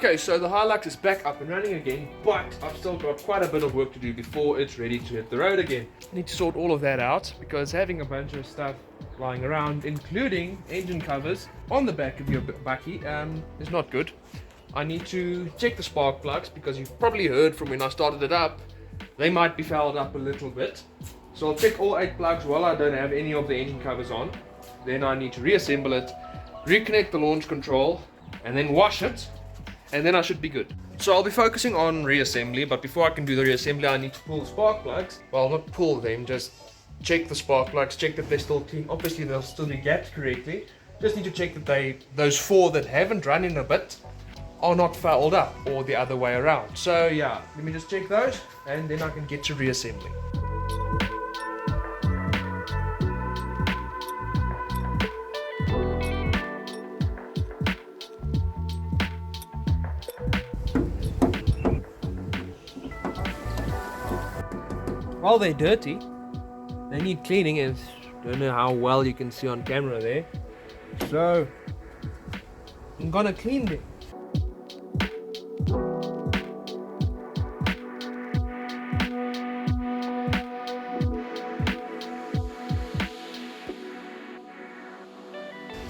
Okay, so the HILUX is back up and running again, but I've still got quite a bit of work to do before it's ready to hit the road again. I need to sort all of that out because having a bunch of stuff lying around, including engine covers on the back of your bakkie, is not good. I need to check the spark plugs because you've probably heard from when I started it up, they might be fouled up a little bit. So I'll check all 8 plugs while I don't have any of the engine covers on. Then I need to reassemble it, reconnect the launch control, and then wash it. And then I should be good. So I'll be focusing on reassembly, but before I can do the reassembly I need to pull the spark plugs. Well, not pull them, just check the spark plugs, check that they're still clean. Obviously they'll still be gapped correctly. Just need to check that those 4 that haven't run in a bit are not fouled up, or the other way around. So yeah, let me just check those and then I can get to reassembling. While they're dirty, they need cleaning, and don't know how well you can see on camera there. So I'm gonna clean them.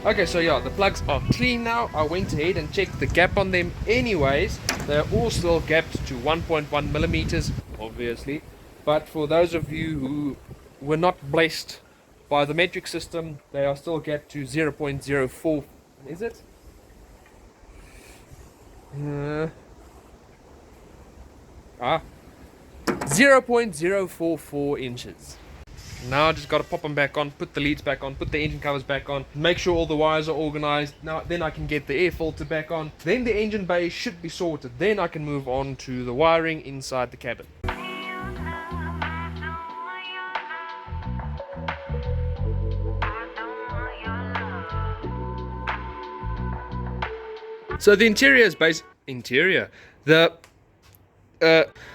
Okay, so yeah, the plugs are clean now. I went ahead and checked the gap on them anyways. They're all still gapped to 1.1 millimeters, obviously. But for those of you who were not blessed by the metric system, they are still gapped to 0.04. Is it? 0.044 inches. Now I just got to pop them back on, put the leads back on, put the engine covers back on, make sure all the wires are organized. Now then I can get the air filter back on. Then the engine bay should be sorted. Then I can move on to the wiring inside the cabin. So the interior is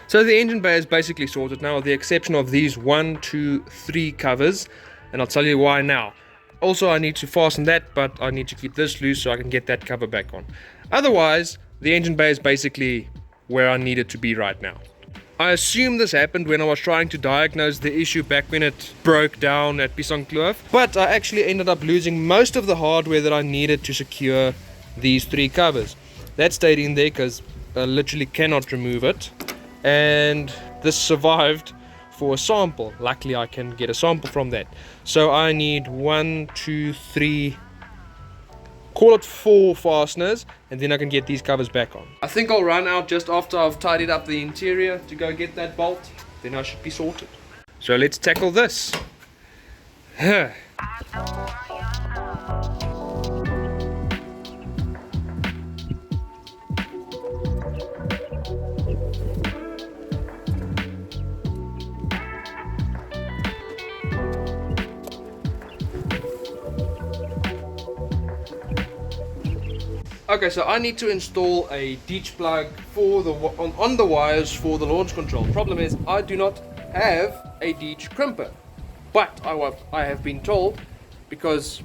so the engine bay is basically sorted now, with the exception of these 1, 2, 3 covers, and I'll tell you why now. Also, I need to fasten that, but I need to keep this loose so I can get that cover back on. Otherwise, the engine bay is basically where I need it to be right now. I assume this happened when I was trying to diagnose the issue back when it broke down at Pisangkloof, but I actually ended up losing most of the hardware that I needed to secure these 3 covers. That stayed in there because I literally cannot remove it, and this survived for a sample. Luckily I can get a sample from that. So I need 1, 2, 3, call it 4 fasteners, and then I can get these covers back on. I think I'll run out just after I've tidied up the interior to go get that bolt, then I should be sorted. So let's tackle this. Okay, so I need to install a Deutch plug for the on the wires for the launch control. Problem is, I do not have a Deutch crimper, but I have been told, because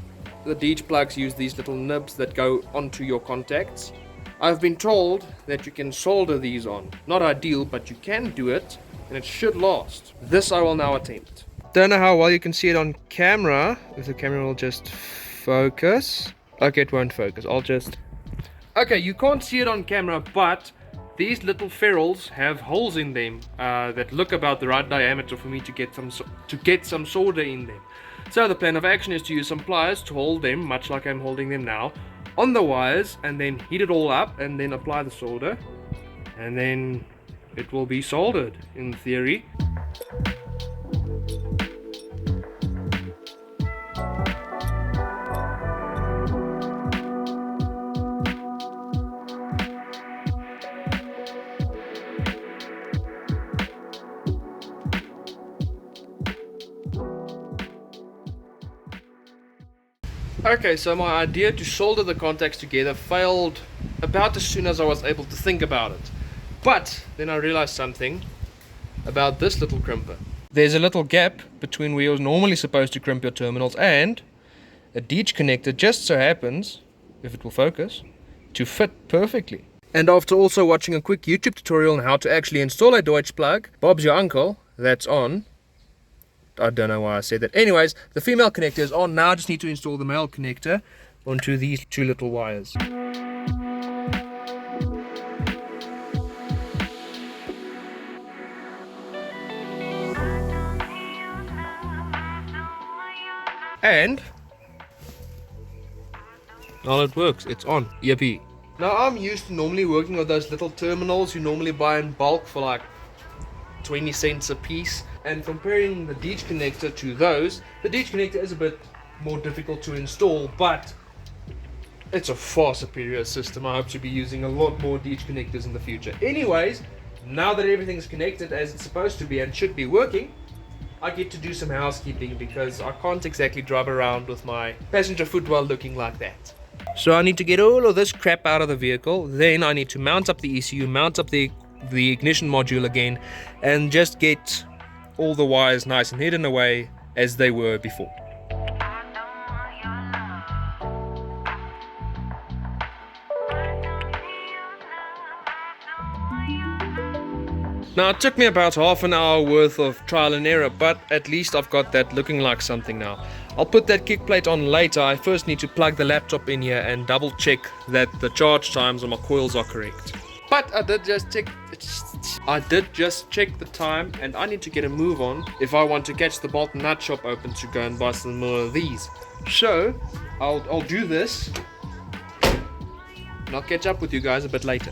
the Deutch plugs use these little nibs that go onto your contacts, I've been told that you can solder these on. Not ideal, but you can do it, and it should last. This I will now attempt. Don't know how well you can see it on camera, if the camera will just focus. Okay, it won't focus. Okay, you can't see it on camera, but these little ferrules have holes in them that look about the right diameter for me to get some solder in them. So the plan of action is to use some pliers to hold them, much like I'm holding them now, on the wires, and then heat it all up and then apply the solder, and then it will be soldered in theory. Okay, so my idea to solder the contacts together failed about as soon as I was able to think about it. But then I realized something about this little crimper. There's a little gap between where you're normally supposed to crimp your terminals and a Deutch connector just so happens, if it will focus, to fit perfectly. And after also watching a quick YouTube tutorial on how to actually install a Deutch plug, Bob's your uncle, that's on. I don't know why I said that. Anyways, the female connector is on. Now I just need to install the male connector onto these two little wires. And now it works, it's on. Yippee. Now I'm used to normally working with those little terminals you normally buy in bulk for like 20 cents a piece, and comparing the Deutch connector to those, the Deutch connector is a bit more difficult to install, but it's a far superior system. I hope to be using a lot more Deutch connectors in the future. Anyways, now that everything's connected as it's supposed to be and should be working, I get to do some housekeeping because I can't exactly drive around with my passenger footwell looking like that. So I need to get all of this crap out of the vehicle, then I need to mount up the ECU, mount up the ignition module again, and just get all the wires nice and hidden away as they were before. Now it took me about half an hour worth of trial and error, but at least I've got that looking like something now. I'll put that kick plate on later. I first need to plug the laptop in here and double check that the charge times on my coils are correct. But I did just check the time, and I need to get a move on if I want to catch the bolt and nut shop open to go and buy some more of these. So I'll do this and I'll catch up with you guys a bit later.